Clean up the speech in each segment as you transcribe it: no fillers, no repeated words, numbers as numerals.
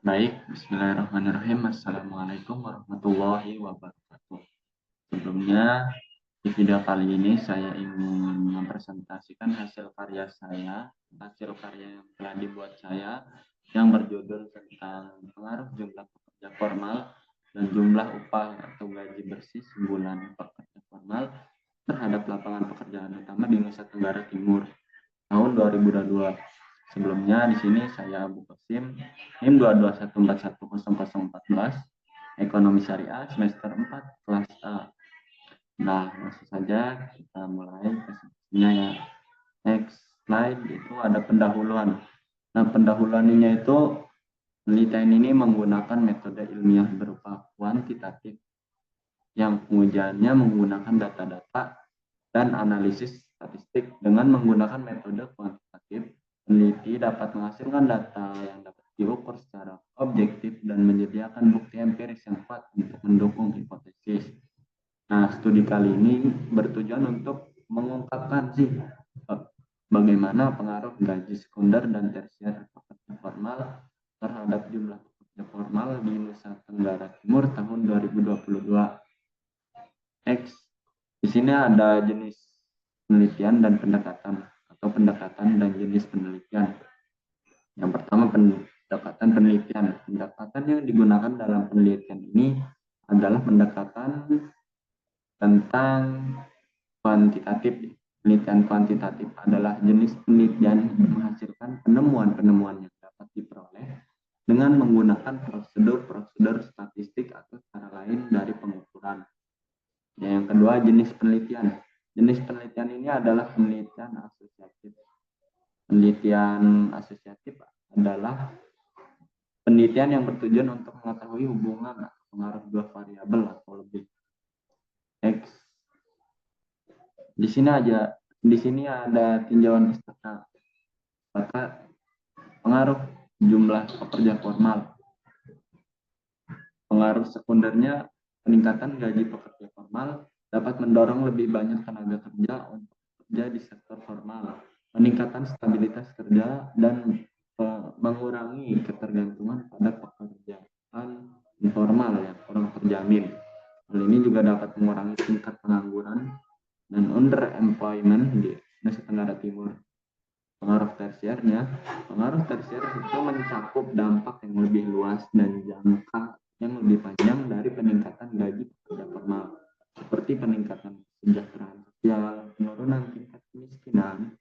Baik, bismillahirrahmanirrahim. Assalamualaikum warahmatullahi wabarakatuh. Sebelumnya, di video kali ini saya ingin mempresentasikan hasil karya saya, hasil karya yang telah dibuat saya, yang berjudul tentang pengaruh jumlah pekerja formal dan jumlah upah atau gaji bersih sebulan pekerja formal terhadap lapangan pekerjaan utama di Nusa Tenggara Timur tahun 2022. Sebelumnya di sini saya Abu Qasim, NIM 221410014, Ekonomi Syariah semester 4 kelas A. Nah, langsung saja kita mulai presentasinya ya. Next slide itu ada pendahuluan. Nah, pendahuluannya itu penelitian ini menggunakan metode ilmiah berupa kuantitatif yang pengujiannya menggunakan data-data dan analisis statistik. Dengan menggunakan metode kuantitatif, peneliti dapat menghasilkan data yang dapat diukur secara objektif dan menyediakan bukti empiris yang kuat untuk mendukung hipotesis. Nah, studi kali ini bertujuan untuk mengungkapkan bagaimana pengaruh gaji sekunder dan tersier pekerja formal terhadap jumlah pekerja formal di Nusa Tenggara Timur tahun 2022. X. Di sini ada jenis penelitian dan pendekatan atau pendekatan dan jenis penelitian. Yang pertama pendekatan penelitian. Pendekatan yang digunakan dalam penelitian ini adalah pendekatan tentang kuantitatif. Penelitian kuantitatif adalah jenis penelitian yang menghasilkan penemuan-penemuan yang dapat diperoleh dengan menggunakan prosedur-prosedur statistik atau cara lain dari pengukuran. Yang kedua, jenis penelitian. Jenis penelitian ini adalah penelitian asosiatif. Penelitian asosiatif adalah penelitian yang bertujuan untuk mengetahui hubungan atau pengaruh dua variabel atau lebih. X. Di sini ada tinjauan istana. Maka pengaruh jumlah pekerja formal. Pengaruh sekundernya, peningkatan gaji pekerja formal dapat mendorong lebih banyak tenaga kerja untuk bekerja di sektor formal, peningkatan stabilitas kerja, dan mengurangi ketergantungan pada pekerjaan informal yang kurang terjamin. Hal ini juga dapat mengurangi tingkat pengangguran dan underemployment di Nusa Tenggara Timur. Pengaruh tersier itu mencakup dampak yang lebih luas dan jangka yang lebih panjang dari peningkatan gaji pekerja formal, seperti peningkatan kesejahteraan sosial, penurunan tingkat kemiskinan,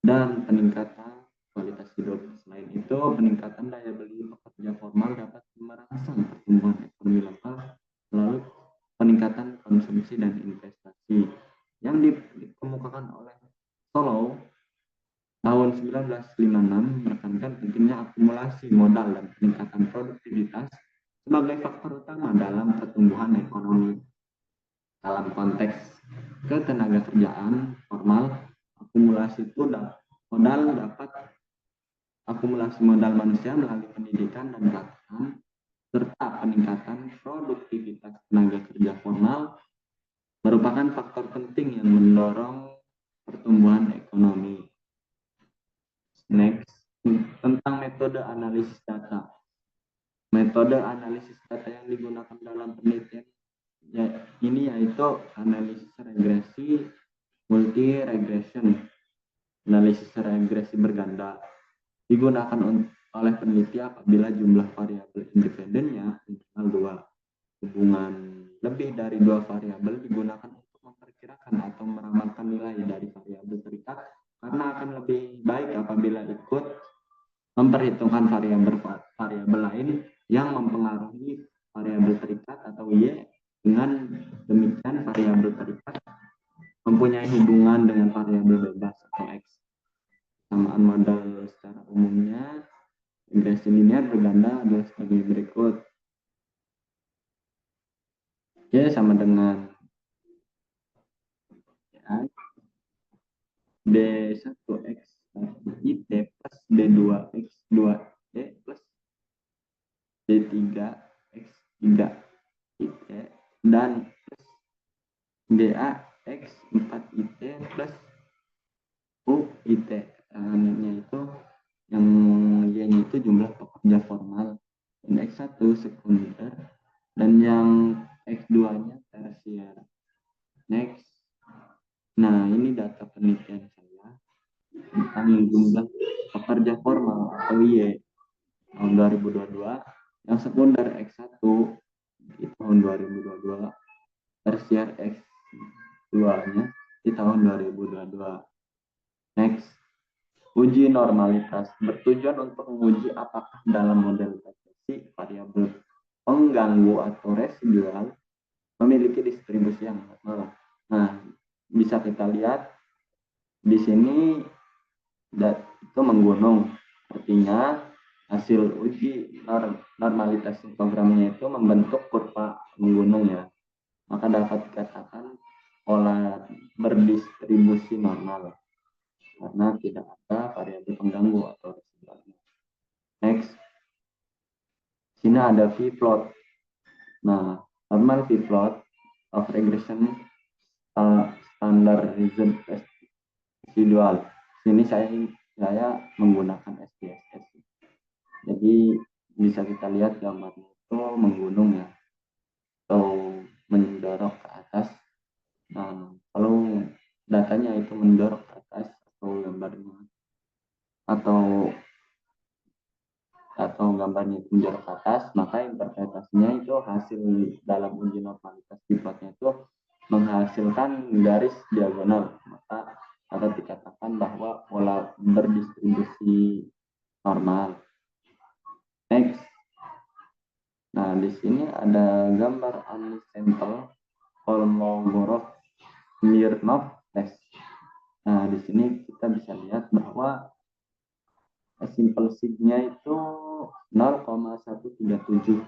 dan peningkatan kualitas hidup. Selain itu, peningkatan daya beli pekerja formal dapat merangsang pertumbuhan ekonomi lokal melalui peningkatan konsumsi dan investasi yang dikemukakan oleh Solow tahun 1956 menekankan pentingnya akumulasi modal dan peningkatan produktivitas sebagai faktor utama dalam pertumbuhan ekonomi. Dalam konteks ketenagakerjaan formal, akumulasi itu akumulasi modal manusia melalui pendidikan dan pelatihan serta peningkatan produktivitas tenaga kerja formal merupakan faktor penting yang mendorong pertumbuhan ekonomi. Next, tentang metode analisis data. Metode analisis data yang digunakan dalam penelitian ini yaitu analisis regresi multi regression. Analisis regresi berganda digunakan oleh peneliti apabila jumlah variabel independennya minimal 2. Hubungan lebih dari 2 variabel digunakan untuk memperkirakan atau meramalkan nilai dari variabel terikat, karena akan lebih baik apabila ikut memperhitungkan variabel lain yang mempengaruhi variabel terikat atau Y. Dengan demikian, variabel terikat mempunyai hubungan dengan variabel bebas atau X. Samaan modal secara umumnya regresi linear berganda adalah sebagai berikut. Y sama dengan ya, D1X IT plus D2X2Y plus D3X3 IT dan plus DAX4IT plus UIT. Keterangannya itu yang Y-nya itu jumlah pekerja formal X1 sekunder dan yang X2-nya tersier. Next. Nah, ini data penelitian saya tentang jumlah pekerja formal atau Y tahun 2022, yang sekunder X1 di tahun 2022, tersier X2-nya di tahun 2022. Next. Uji normalitas bertujuan untuk menguji apakah dalam model regresi variabel pengganggu atau residual memiliki distribusi yang normal. Nah, bisa kita lihat di sini itu menggunung, artinya hasil uji normalitas programnya itu membentuk kurva menggunung ya. Maka dapat dikatakan pola berdistribusi normal karena tidak ada variabel pengganggu atau residual. Next, sini ada v-plot. Nah, normal v-plot of regression standardized residual. Sini saya menggunakan SPSS. Jadi bisa kita lihat gambarnya itu menggunung ya, atau mendorong ke atas. Nah, kalau datanya itu mendorong ke atas atau gambarnya atau gambarnya itu mendorong ke atas, maka interpretasinya itu hasil dalam uji normalitas di plotnya itu menghasilkan garis diagonal, maka dapat dikatakan bahwa pola berdistribusi normal. Next. Nah, di sini ada gambar unsample Kolmogorov-Smirnov test. Nah, di sini kita bisa lihat bahwa simple sig-nya itu 0,137.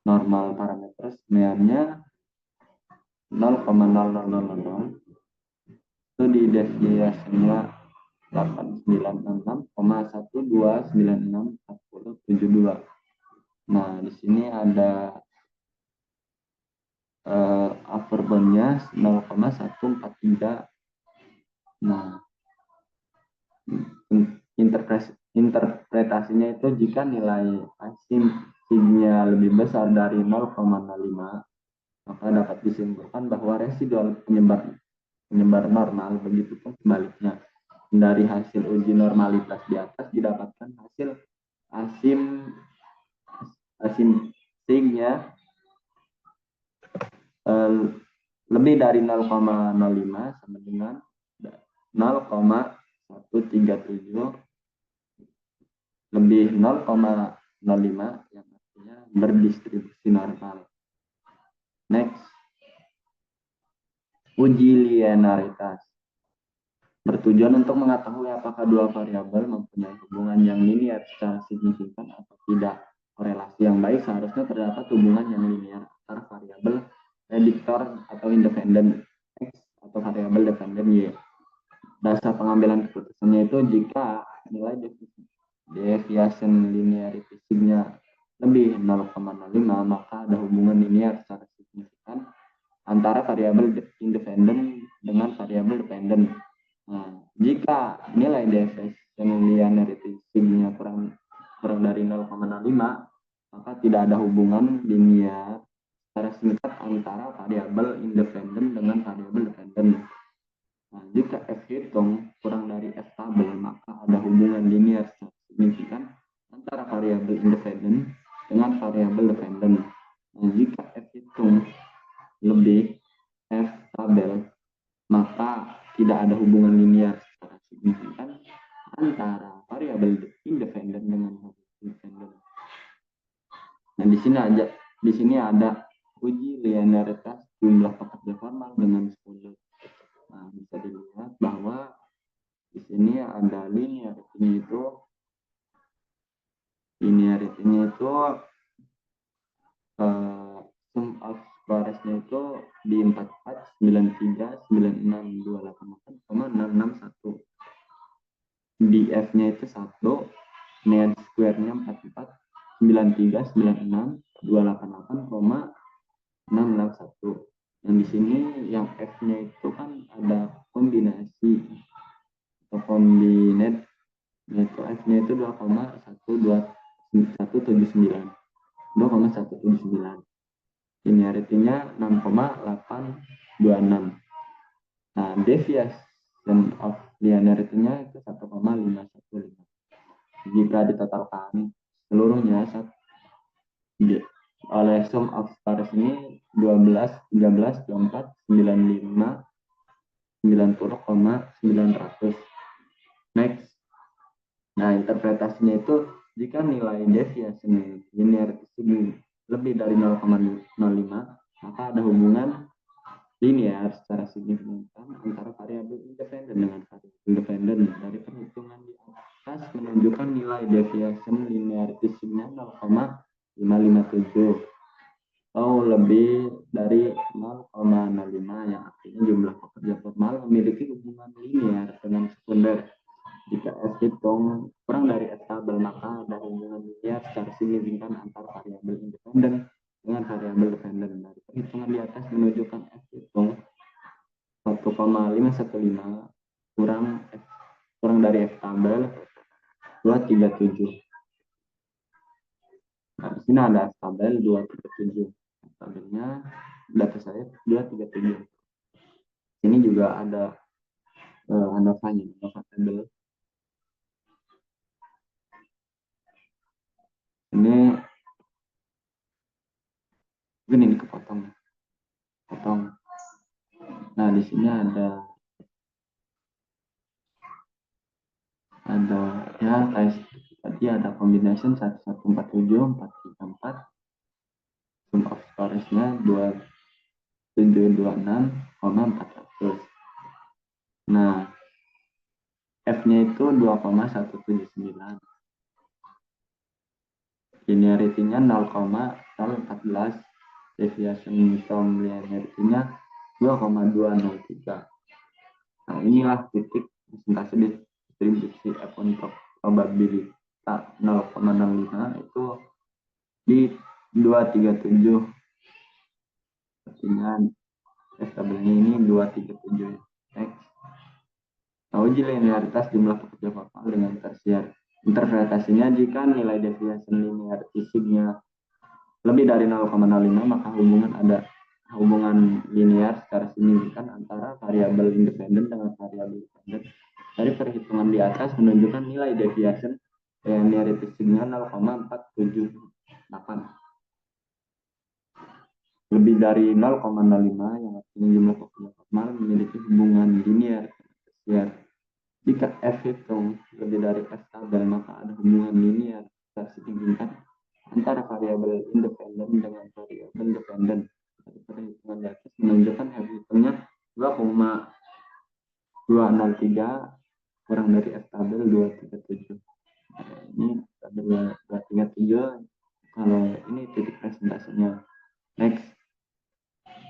Normal parameter sebenarnya 0,0000. Itu di deviasinya 896,12964072. Nah, di sini ada upper bound-nya 0,143. Nah, interpretasinya itu jika nilai sig-nya lebih besar dari 0,05, maka dapat disimpulkan bahwa residual penyebar normal, begitu pun sebaliknya. Dari hasil uji normalitas di atas didapatkan hasil asim sig-nya lebih dari 0,05 sama dengan 0,137 lebih 0,05, yang artinya berdistribusi normal. Next, uji linearitas bertujuan untuk mengetahui apakah dua variabel mempunyai hubungan yang linear secara signifikan atau tidak. Korelasi yang baik seharusnya terdapat hubungan yang linear antara variabel prediktor atau independen X atau variabel dependen Y. Dasar pengambilan keputusannya itu jika nilai deviation linearity sig-nya lebih 0,05, maka ada hubungan linear secara signifikan antara variabel independen dengan variabel dependen. Nah, jika nilai deviation linearity sig-nya kurang dari 0,05, maka tidak ada hubungan linear secara signifikan antara variabel independen dengan variabel dependen. Nah, jika F hitung kurang dari F tabel, maka ada hubungan linear secara signifikan antara variabel independen dengan variabel dependen. Nah, jika F hitung lebih F tabel, maka tidak ada hubungan linear secara signifikan antara variabel independen dengan variabel dependen. Nah, di sini ada uji linearitas jumlah pekerja formal dengan sekunder. Nah, bisa dilihat bahwa di sini ada linearity-nya itu sum of squares-nya itu di 44939628,661. Di F-nya itu 1, net square-nya 44939628,661. Yang di sini yang F-nya itu kan ada kombinasi atau kombinat, yaitu F-nya itu 2,129. 2,179. Linearity-nya 6,826. Nah, deviation of linearity-nya itu 1,515. Jika ditotalkan seluruhnya oleh sum of squares ini 12, 13, 24, 95, 90,900. Next. Nah, interpretasinya itu jika nilai deviation linearity lebih dari 0,05, maka ada hubungan linear secara signifikan antara variabel independen dengan variabel dependen. Dari perhitungan di atas menunjukkan nilai deviation linearity-nya 0,557 atau lebih dari 0,05, yang artinya jumlah pekerja formal memiliki hubungan linear dengan sekunder. Jika S hitung kurang dari S tabel, maka ada hubungan linear secara signifikan antara variabel independen dengan variabel dependen. Dari perhitungan di atas menunjukkan S hitung 1,515 kurang dari F tabel 237. Nah, di sini ada F tabel 237. F tabelnya data saya 237. Ini juga ada ANOVA-nya, ANOVA tabel. Ini kepotong. Nah, di sini ada ya tes tadi ada combination 1147, 434, sum of squares-nya 2726,400. Nah, F-nya itu 2,179. Linearity-nya 0,014. Deviation from linearity-nya 2,203. Nah, inilah titik presentasi distribusi F untuk probabilitas 0,05 itu di 237. Artinya F tabelnya ini 237. Next. Nah, uji linearitas jumlah pekerja formal dengan tersier. Interpretasinya jika nilai deviation linearity-nya lebih dari 0,05, maka hubungan linear secara signifikan antara variabel independen dengan variabel dependen. Dari perhitungan di atas menunjukkan nilai deviation linearity-nya 0,478. Lebih dari 0,05, yang artinya jumlah pekerja formal memiliki hubungan linear tersier. Jika F hitung lebih dari F tabel, maka ada hubungan linear secara signifikan antara variabel independen dengan variabel dependen. Dari perhitungan di atas menunjukkan F hitungnya 2,203 kurang dari F tabel 237. Nah, ini tabel 237. Kalau ini titik presentasinya. Next.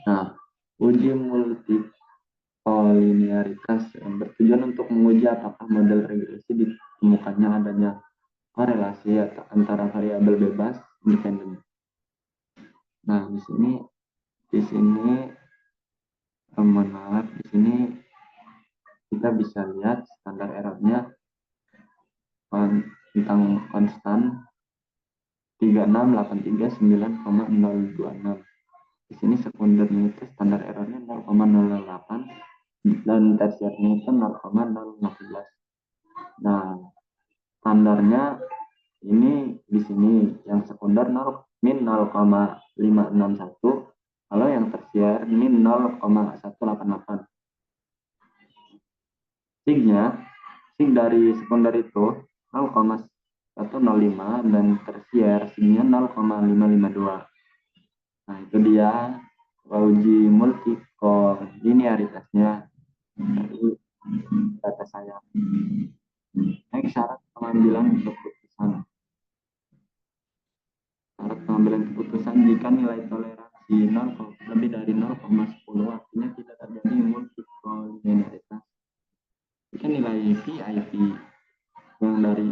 Nah, uji multikoliniaritas bertujuan untuk menguji apakah model regresi ditemukannya adanya korelasi antara variabel bebas independen. Nah, di sini di sini kita bisa lihat standar errornya tentang konstan 36839,026. Di sini sekundernya itu standar errornya 0,008 dan tersiernya itu 0,015. Nah, standarnya ini di sini yang sekunder min 0,561, kalau yang tersier min 0,188. Sig dari sekunder itu 0,105 dan tersier signya 0,552. Nah, itu dia uji multikoliniaritasnya dari data saya. Next, syarat pengambilan keputusan. Syarat pengambilan keputusan jika nilai toleransi lebih dari 0,10, artinya tidak terjadi multikoliniaritas. Jika nilai VIP yang dari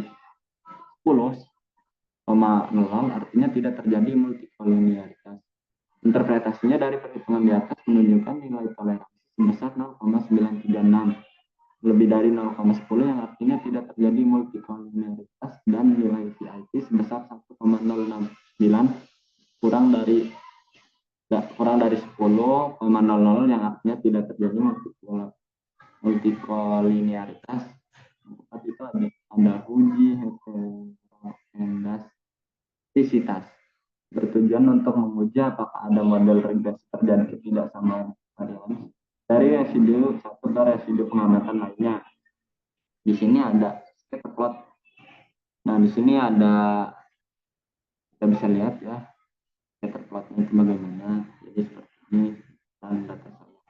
10,0 artinya tidak terjadi multikoliniaritas. Interpretasinya dari perhitungan di atas menunjukkan nilai toleransi sebesar 0,936 lebih dari 0,10, yang artinya tidak terjadi multikoliniaritas, dan nilai VIP sebesar 1 10,00 yang artinya tidak terjadi multikolinearitas. Tempat itu ada uji heteroendastisitas bertujuan untuk menguji apakah ada model regresi terjadi ketidaksamaan varians dari residu satu ke residu pengamatan lainnya. Di sini ada scatter plot. Nah, di sini ada, kita bisa lihat ya scatter plotnya itu bagaimana. Jadi seperti ini dan data saya.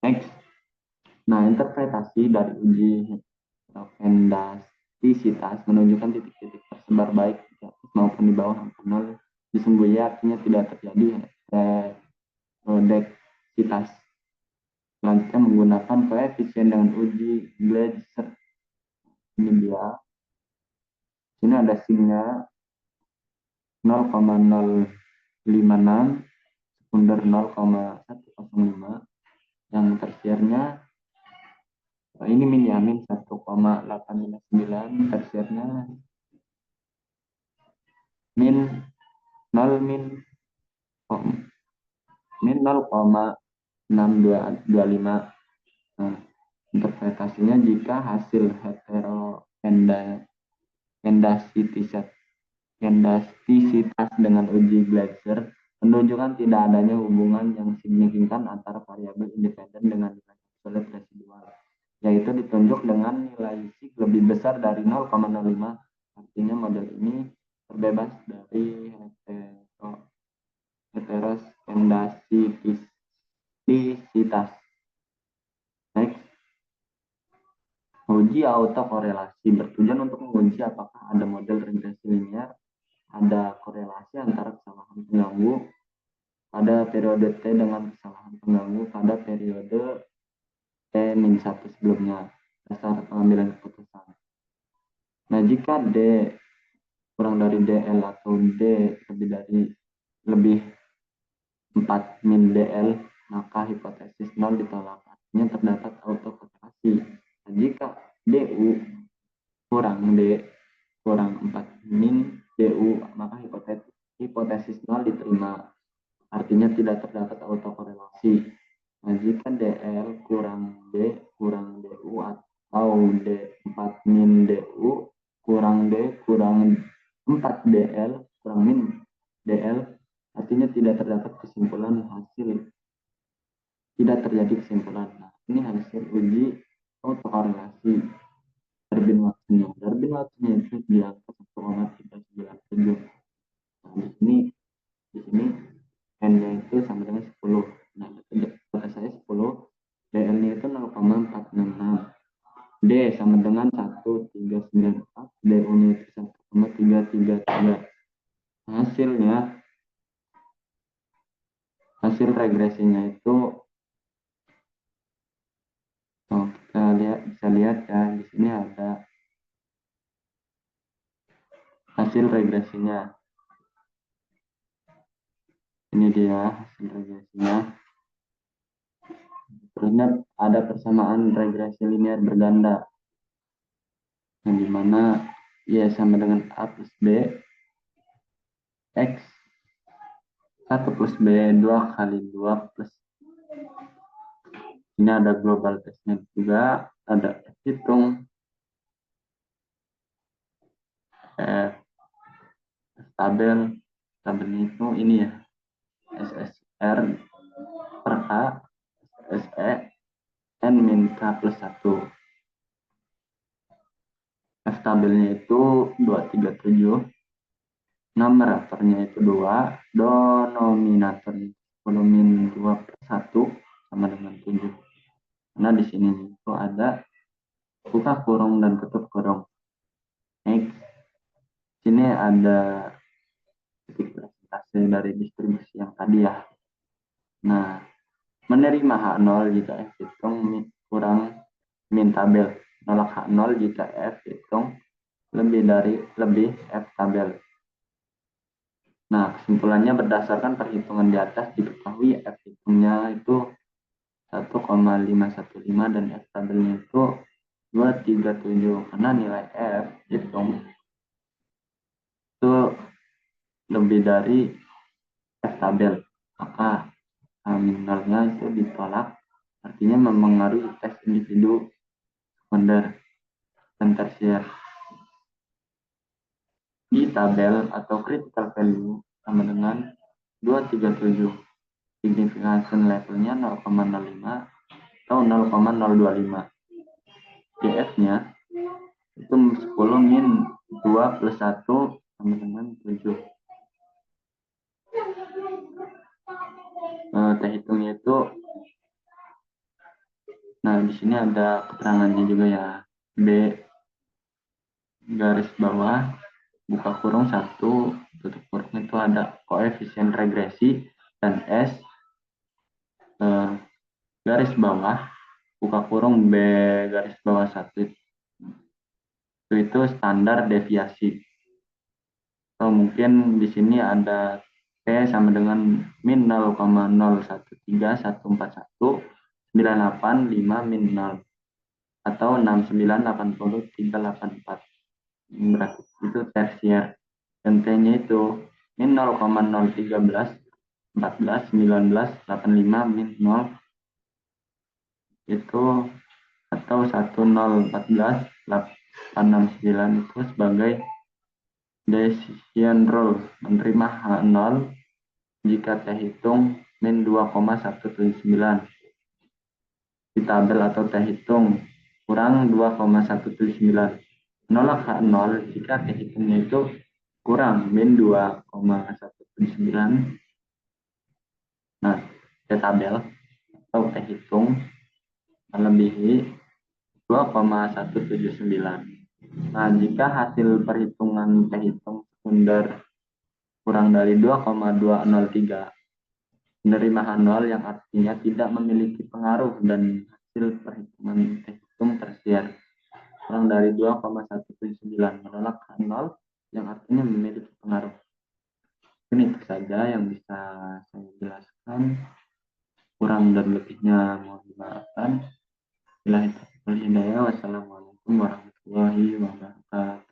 Next. Nah, interpretasi dari uji heteroendastisitas menunjukkan titik-titik tersebar baik di atas maupun di bawah angka 0 disembunyi, artinya tidak terjadi heterodeksitas. Selanjutnya menggunakan koefisien dengan uji Gleiser. Ini dia. Sini ada sinnya 0,056, sekunder 0,105, yang tersiernya ini min ya, min 1,859, tersiernya min 0 min 0,6225. Nah, interpretasinya jika hasil heteroendastisitas dengan uji Gleiser menunjukkan tidak adanya hubungan yang signifikan antara variabel independen dengan nilai absolut residual, yaitu ditunjuk dengan nilai sig lebih besar dari 0,05. Artinya model ini terbebas dari heteroendastisitas. Next. Uji autokorelasi bertujuan untuk menguji apakah ada model regresi linear, ada korelasi antara kesalahan pengganggu pada periode T dengan kesalahan pengganggu pada periode T-1 sebelumnya, dasar pengambilan keputusan. Nah, jika D kurang dari DL atau D lebih 4 min DL, maka hipotesis 0 ditolak, artinya terdapat autokorelasi. Nah, jika DU kurang 4 min DU, maka hipotesis 0 diterima, artinya tidak terdapat autokorelasi. Nah, jika DL kurang D kurang DU atau D4 min DU kurang D kurang 4 DL kurang min DL, artinya tidak terdapat kesimpulan hasil. Tidak terjadi kesimpulan. Nah, ini hasil uji autokorelasi. Darwin-Watsonnya itu di angka 1,397. Nah, di sini N-nya itu sama dengan 10. Nah, data saya 10, DL-nya itu 0,466. D sama dengan 1,394, DU-nya itu 1,333. Hasil regresinya itu kita bisa lihat ya, di sini ada hasil regresinya. Ini dia hasil regresinya. Terlihat ada persamaan regresi linear berganda, yang dimana Y sama dengan A plus B X 1 plus B 2 kali 2 plus, ini ada global testnya juga, ada hitung tabelnya itu ini ya, SSR per K SE N min K plus 1. F tabelnya itu 237, numeratornya itu 2, denominatornya volume 2 per 1 sama dengan 7. Karena di sini itu ada buka kurung dan tutup kurung. Next. Sini ada titik presentasi dari distribusi yang tadi ya. Nah, menerima H0 jika F hitung kurang min tabel, nolak H0 jika F hitung lebih F tabel. Nah, kesimpulannya berdasarkan perhitungan di atas diketahui F hitungnya itu 1,515 dan F tabelnya itu 237, karena nilai F hitung itu lebih dari F tabel, maka Nolnya itu ditolak, artinya mempengaruhi tes individu sekunder dan tersier. Di tabel atau critical value sama dengan 237. Signification levelnya 0,05 atau 0,025. GF-nya itu 10 min 2 plus 1 sama dengan 7. Teh hitungnya itu, nah di sini ada keterangannya juga ya. B garis bawah buka kurung 1 tutup kurung itu ada koefisien regresi, dan S garis bawah buka kurung B garis bawah 1 itu standar deviasi. Atau mungkin di sini ada P sama dengan min 0,01314198 min 0 atau 6980,384. Berarti itu tersier. Dan T-nya itu min 0,013 14 19 85 min 0 itu atau 1014 869 itu sebagai decision rule, menerima H0 jika T hitung min 2,179. Di tabel atau T hitung kurang 2,179. Menolak H0 jika T hitungnya itu kurang min 2,179. Nah, T tabel atau T hitung melebihi 2,179. Nah, jika hasil perhitungan T hitung sekunder kurang dari 2,203, menerima H0 yang artinya tidak memiliki pengaruh, dan hasil perhitungan T hitung tersier kurang dari 2,179, menolak H0 yang artinya memiliki pengaruh. Ini itu saja yang bisa saya jelaskan. Kurang dan lebihnya mohon dimaafkan. Wassalamualaikum warahmatullahi wabarakatuh.